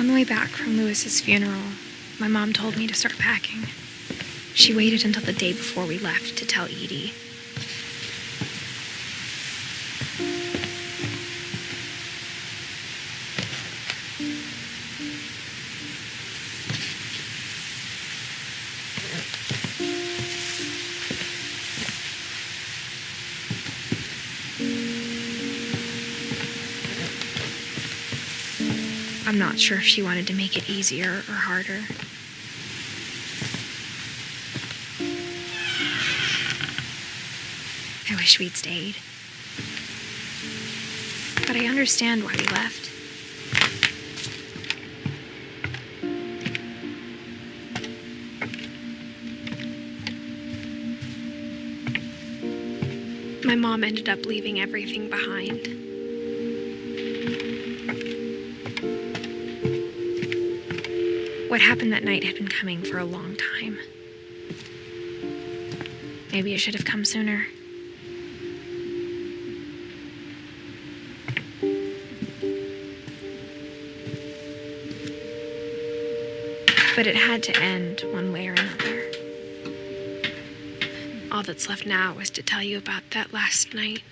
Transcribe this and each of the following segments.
On the way back from Lewis's funeral, my mom told me to start packing. She waited until the day before we left to tell Edie. I'm not sure if she wanted to make it easier or harder. I wish we'd stayed. But I understand why we left. My mom ended up leaving everything behind. What happened that night had been coming for a long time. Maybe it should have come sooner. But it had to end one way or another. All that's left now is to tell you about that last night.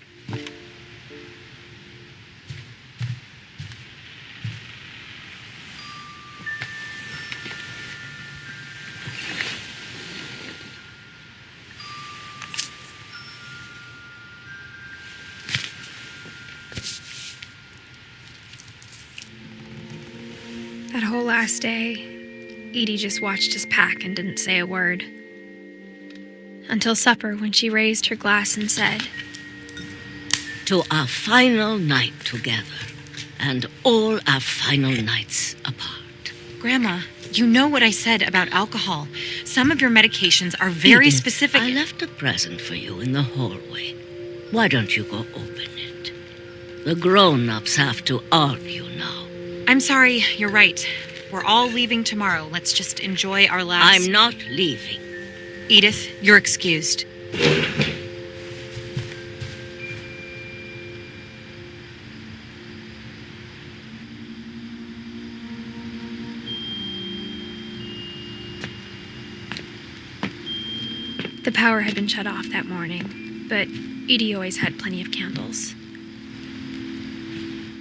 That whole last day, Edie just watched us pack and didn't say a word. Until supper, when she raised her glass and said, "To our final night together, and all our final nights apart." Grandma, you know what I said about alcohol. Some of your medications are very Edith, specific. I left a present for you in the hallway. Why don't you go open it? The grown-ups have to argue now. I'm sorry, you're right. We're all leaving tomorrow. Let's just enjoy our last... I'm not leaving. Edith, you're excused. The power had been shut off that morning, but Edie always had plenty of candles.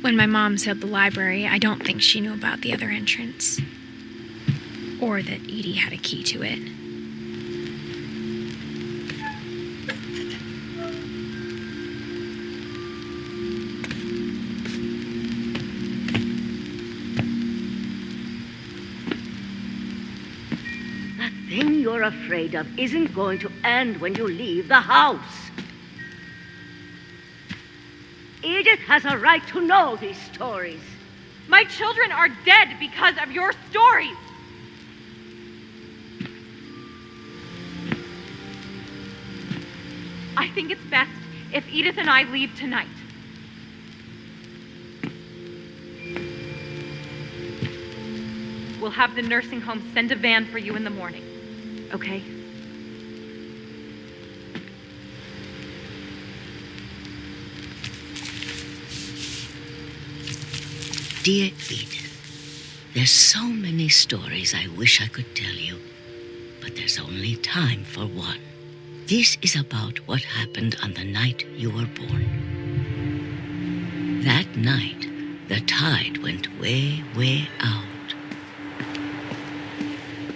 When my mom sealed the library, I don't think she knew about the other entrance. Or that Edie had a key to it. That thing you're afraid of isn't going to end when you leave the house. Edith has a right to know these stories. My children are dead because of your stories. I think it's best if Edith and I leave tonight. We'll have the nursing home send a van for you in the morning, okay? Dear Edith, there's so many stories I wish I could tell you, but there's only time for one. This is about what happened on the night you were born. That night, the tide went way, way out.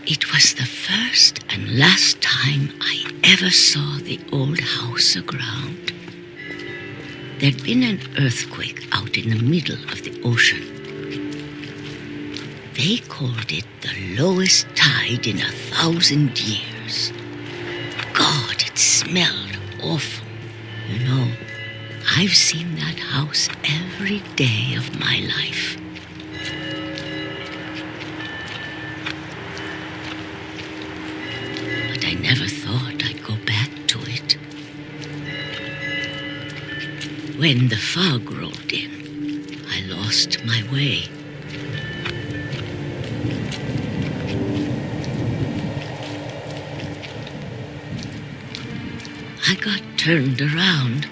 It was the first and last time I ever saw the old house aground. There'd been an earthquake out in the middle of the ocean. They called it the lowest tide in 1,000 years. God, it smelled awful. You know, I've seen that house every day of my life. But I never thought I'd go back to it. When the fog rolled in, I lost my way. I got turned around.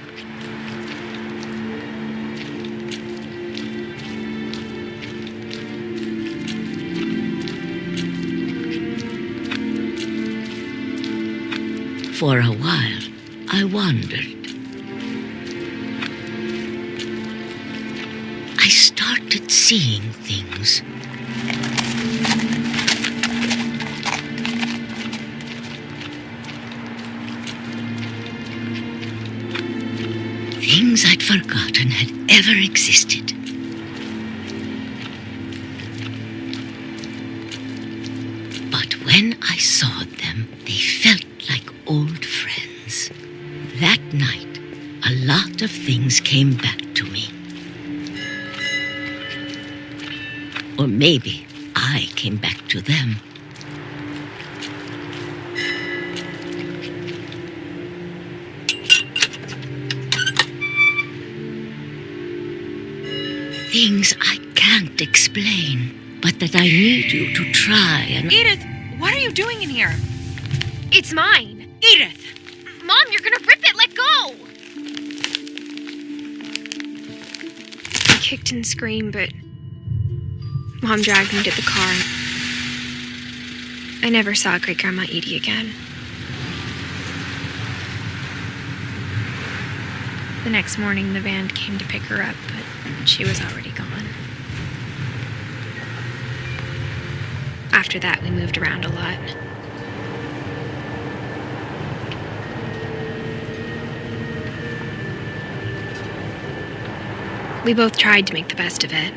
For a while, I wondered. I started seeing things. Things I'd forgotten had ever existed. But when I saw them, they felt like old friends. That night, a lot of things came back to me. Or maybe I came back to them. Things I can't explain, but that I need you to try and... Edith, what are you doing in here? It's mine. Edith! Mom, you're gonna rip it. Let go! I kicked and screamed, but Mom dragged me to the car. I never saw Great-Grandma Edie again. The next morning, the van came to pick her up, but she was already gone. After that, we moved around a lot. We both tried to make the best of it.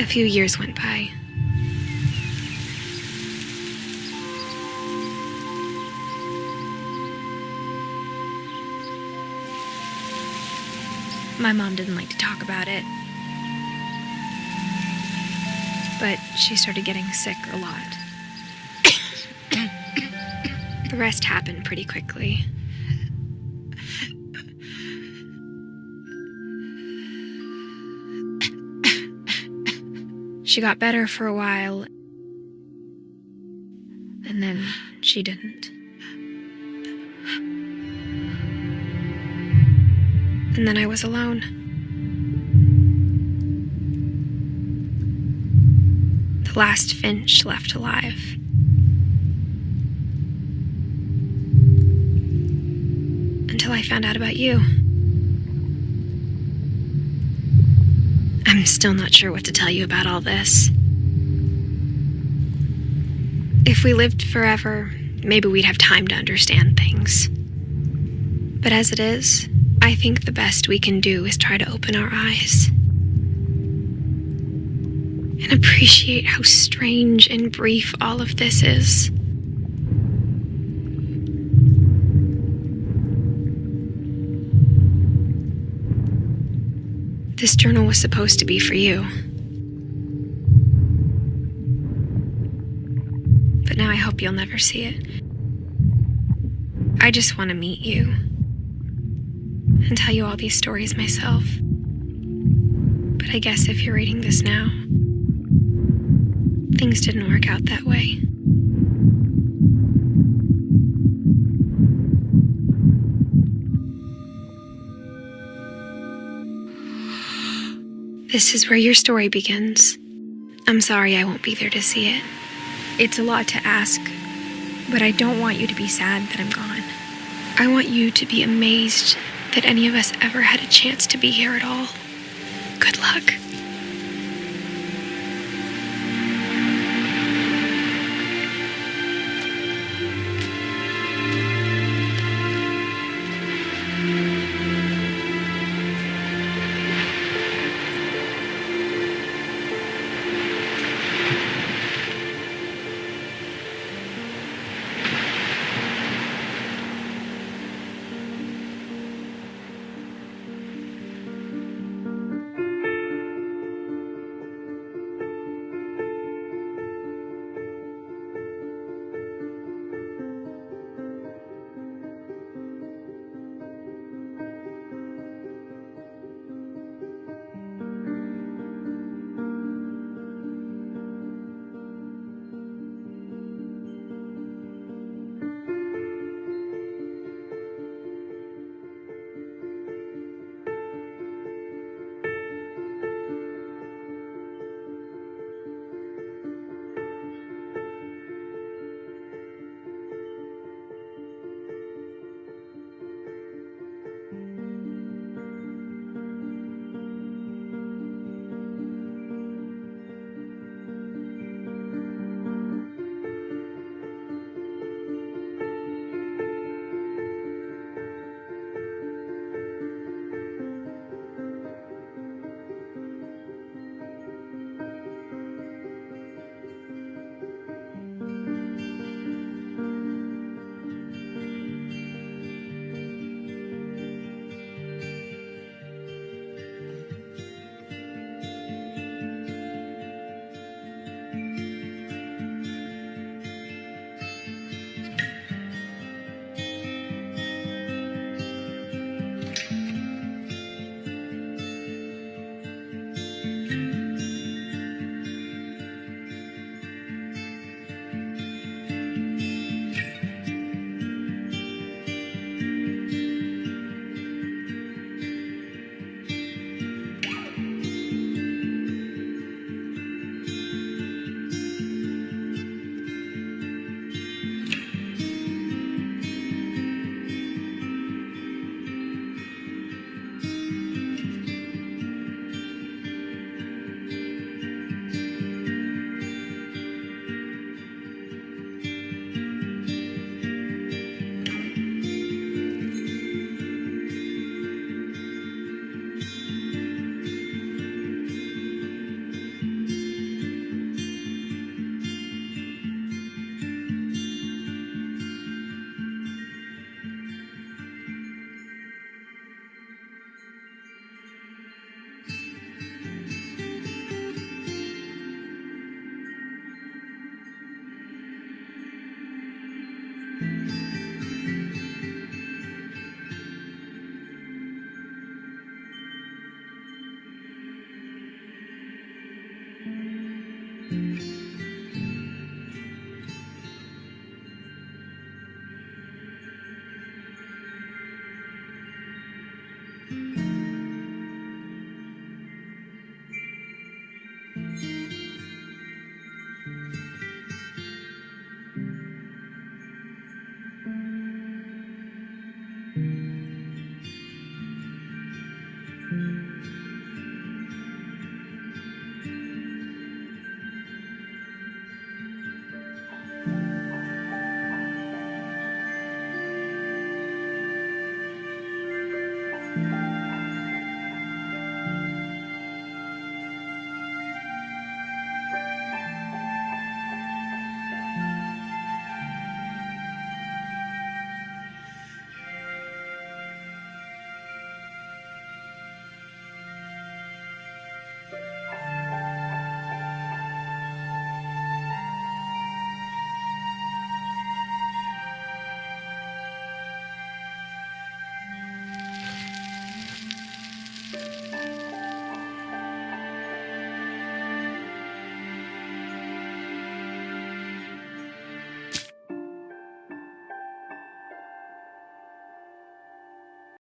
A few years went by. My mom didn't like to talk about it, but she started getting sick a lot. The rest happened pretty quickly. She got better for a while, and then she didn't. And then I was alone. The last Finch left alive. Until I found out about you. I'm still not sure what to tell you about all this. If we lived forever, maybe we'd have time to understand things. But as it is, I think the best we can do is try to open our eyes and appreciate how strange and brief all of this is. This journal was supposed to be for you. But now I hope you'll never see it. I just want to meet you and tell you all these stories myself. But I guess if you're reading this now, things didn't work out that way. This is where your story begins. I'm sorry I won't be there to see it. It's a lot to ask, but I don't want you to be sad that I'm gone. I want you to be amazed that any of us ever had a chance to be here at all. Good luck.